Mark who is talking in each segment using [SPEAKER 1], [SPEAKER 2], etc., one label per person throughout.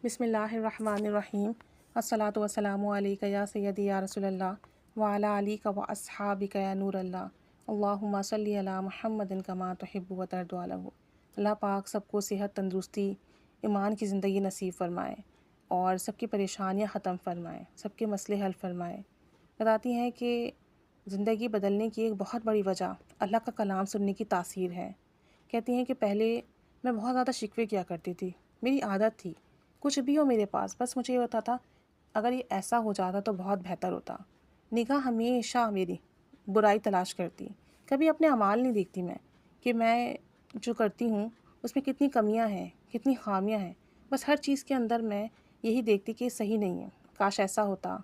[SPEAKER 1] بسم اللہ الرحمن الرحیم الصلاۃ والسلام علیک یا سیدی یا رسول اللہ وعلی علیک و اصحابک یا نور اللہ اللہم صلی علی محمد کما تحب و ترضی عنہ۔ اللہ پاک سب کو صحت، تندرستی، ایمان کی زندگی نصیب فرمائے اور سب کی پریشانیاں ختم فرمائے، سب کے مسئلے حل فرمائے۔ بتاتی ہیں کہ زندگی بدلنے کی ایک بہت بڑی وجہ اللہ کا کلام سننے کی تاثیر ہے۔ کہتی ہیں کہ پہلے میں بہت زیادہ شکوے کیا کرتی تھی، میری عادت تھی، کچھ بھی ہو میرے پاس بس مجھے یہ ہوتا تھا اگر یہ ایسا ہو جاتا تو بہت بہتر ہوتا۔ نگاہ ہمیشہ میری برائی تلاش کرتی، کبھی اپنے اعمال نہیں دیکھتی میں کہ میں جو کرتی ہوں اس میں کتنی کمیاں ہیں، کتنی خامیاں ہیں۔ بس ہر چیز کے اندر میں یہی دیکھتی کہ صحیح نہیں ہے، کاش ایسا ہوتا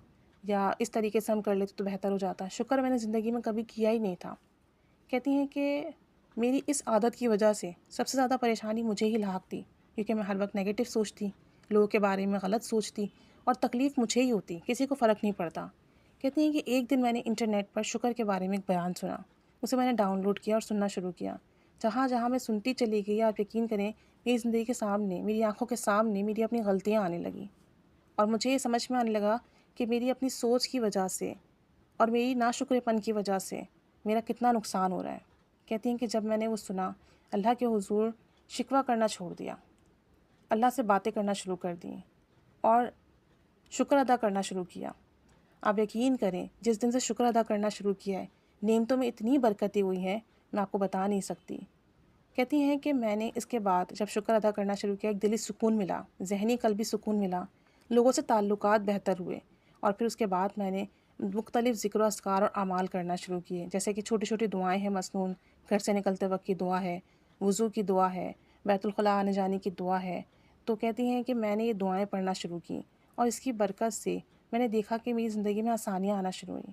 [SPEAKER 1] یا اس طریقے سے ہم کر لیتے تو بہتر ہو جاتا۔ شکر میں نے زندگی میں کبھی کیا ہی نہیں تھا۔ کہتی ہیں کہ میری اس عادت کی وجہ سے سب سے زیادہ پریشانی مجھے ہی لاحق تھی، کیونکہ میں ہر وقت نیگیٹو سوچتی، لوگوں کے بارے میں غلط سوچتی اور تکلیف مجھے ہی ہوتی، کسی کو فرق نہیں پڑتا۔ کہتی ہیں کہ ایک دن میں نے انٹرنیٹ پر شکر کے بارے میں ایک بیان سنا، اسے میں نے ڈاؤن لوڈ کیا اور سننا شروع کیا۔ جہاں جہاں میں سنتی چلی گئی، آپ یقین کریں میری زندگی کے سامنے، میری آنکھوں کے سامنے میری اپنی غلطیاں آنے لگیں اور مجھے یہ سمجھ میں آنے لگا کہ میری اپنی سوچ کی وجہ سے اور میری ناشکرے پن کی وجہ سے میرا کتنا نقصان ہو رہا ہے۔ کہتی ہیں کہ جب میں نے وہ سنا، اللہ کے حضور شکوہ کرنا چھوڑ دیا، اللہ سے باتیں کرنا شروع کر دیں اور شکر ادا کرنا شروع کیا۔ آپ یقین کریں جس دن سے شکر ادا کرنا شروع کیا ہے، نعمتوں میں اتنی برکتیں ہوئی ہیں میں آپ کو بتا نہیں سکتی۔ کہتی ہیں کہ میں نے اس کے بعد جب شکر ادا کرنا شروع کیا، ایک دلی سکون ملا، ذہنی قلبی سکون ملا، لوگوں سے تعلقات بہتر ہوئے اور پھر اس کے بعد میں نے مختلف ذکر و اذکار اور اعمال کرنا شروع کیے، جیسے کہ چھوٹی چھوٹی دعائیں ہیں مسنون، گھر سے نکلتے وقت کی دعا ہے، وضو کی دعا ہے، بیت الخلاء آنے جانے کی دعا ہے۔ تو کہتی ہیں کہ میں نے یہ دعائیں پڑھنا شروع کیں اور اس کی برکت سے میں نے دیکھا کہ میری زندگی میں آسانیاں آنا شروع ہوئیں،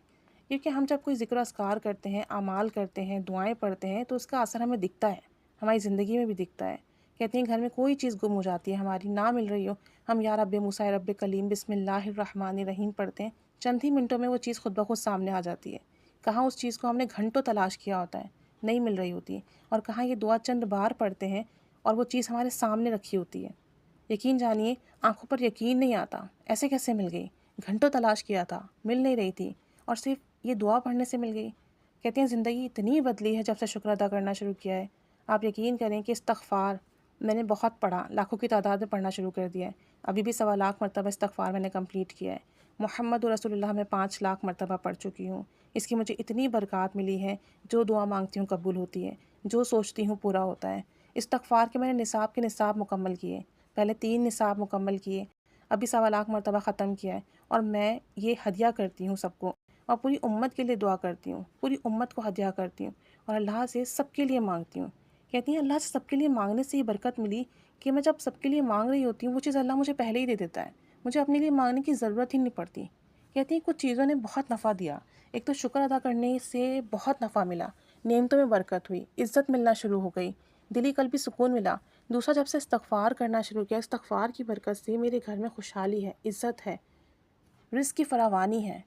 [SPEAKER 1] کیونکہ ہم جب کوئی ذکر و اذکار کرتے ہیں، اعمال کرتے ہیں، دعائیں پڑھتے ہیں تو اس کا اثر ہمیں دکھتا ہے، ہماری زندگی میں بھی دکھتا ہے۔ کہتی ہیں گھر میں کوئی چیز گم ہو جاتی ہے ہماری، نہ مل رہی ہو، ہم یا رب موسیٰ رب کلیم بسم اللہ الرحمن الرحیم پڑھتے ہیں، چند ہی منٹوں میں وہ چیز خود بخود سامنے آ جاتی ہے۔ کہاں اس چیز کو ہم نے گھنٹوں تلاش کیا ہوتا ہے، نہیں مل رہی ہوتی، اور کہاں یہ دعا چند بار پڑھتے ہیں اور وہ چیز ہمارے سامنے رکھی ہوتی ہے۔ یقین جانیے آنکھوں پر یقین نہیں آتا، ایسے کیسے مل گئی، گھنٹوں تلاش کیا تھا، مل نہیں رہی تھی اور صرف یہ دعا پڑھنے سے مل گئی۔ کہتے ہیں زندگی اتنی بدلی ہے جب سے شکر ادا کرنا شروع کیا ہے۔ آپ یقین کریں کہ استغفار میں نے بہت پڑھا، لاکھوں کی تعداد میں پڑھنا شروع کر دیا ہے، ابھی بھی 1.25 مرتبہ استغفار میں نے کمپلیٹ کیا ہے۔ محمد رسول اللہ میں 5 لاکھ مرتبہ پڑھ چکی ہوں۔ اس کی مجھے اتنی برکات ملی ہے، جو دعا مانگتی ہوں قبول ہوتی ہے، جو سوچتی ہوں پورا ہوتا ہے۔ استغفار کے میں نے نصاب کے نصاب مکمل کیے، پہلے 3 نصاب مکمل کیے، ابھی 1.25 مرتبہ ختم کیا ہے، اور میں یہ ہدیہ کرتی ہوں سب کو اور پوری امت کے لیے دعا کرتی ہوں، پوری امت کو ہدیہ کرتی ہوں اور اللہ سے سب کے لیے مانگتی ہوں۔ کہتی ہیں اللہ سے سب کے لیے مانگنے سے یہ برکت ملی کہ میں جب سب کے لیے مانگ رہی ہوتی ہوں وہ چیز اللہ مجھے پہلے ہی دے دیتا ہے، مجھے اپنے لیے مانگنے کی ضرورت ہی نہیں پڑتی۔ کہتی ہیں کچھ چیزوں نے بہت نفع دیا، ایک تو شکر ادا کرنے سے بہت نفع ملا، نعمتوں میں برکت ہوئی، عزت ملنا شروع ہو گئی، دلی قلبی سکون ملا۔ دوسرا جب سے استغفار کرنا شروع کیا، استغفار کی برکت سے میرے گھر میں خوشحالی ہے، عزت ہے، رزق کی فراوانی ہے۔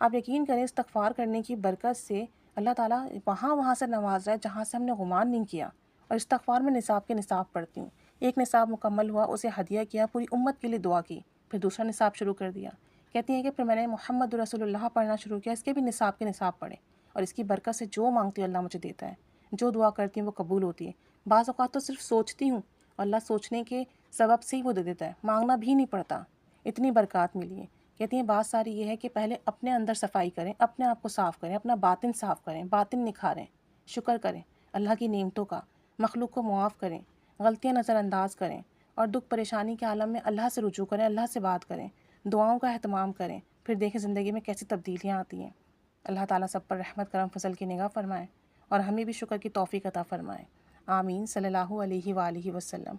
[SPEAKER 1] آپ یقین کریں استغفار کرنے کی برکت سے اللہ تعالیٰ وہاں سے نواز رہا ہے جہاں سے ہم نے گمان نہیں کیا، اور استغفار میں نصاب کے نصاب پڑھتی ہوں۔ ایک نصاب مکمل ہوا، اسے ہدیہ کیا، پوری امت کے لیے دعا کی، پھر دوسرا نصاب شروع کر دیا۔ کہتی ہیں کہ پھر میں نے محمد رسول اللہ پڑھنا شروع کیا، اس کے بھی نصاب کے نصاب پڑھے اور اس کی برکت سے جو مانگتی ہوں اللہ مجھے دیتا ہے، جو دعا کرتی ہوں وہ قبول ہوتی ہے۔ بعض اوقات تو صرف سوچتی ہوں اور اللہ سوچنے کے سبب سے ہی وہ دے دیتا ہے، مانگنا بھی نہیں پڑتا، اتنی برکات ملی ہے۔ کہتی ہیں بات ساری یہ ہے کہ پہلے اپنے اندر صفائی کریں، اپنے آپ کو صاف کریں، اپنا باطن صاف کریں، باطن نکھاریں، شکر کریں اللہ کی نعمتوں کا، مخلوق کو معاف کریں، غلطیاں نظر انداز کریں اور دکھ پریشانی کے عالم میں اللہ سے رجوع کریں، اللہ سے بات کریں، دعاؤں کا اہتمام کریں، پھر دیکھیں زندگی میں کیسی تبدیلیاں آتی ہیں۔ اللہ تعالیٰ سب پر رحمت کرم فضل کی نگاہ فرمائے اور ہمیں بھی شکر کی توفیق عطا فرمائے۔ آمین صلی اللہ علیہ وآلہ وسلم۔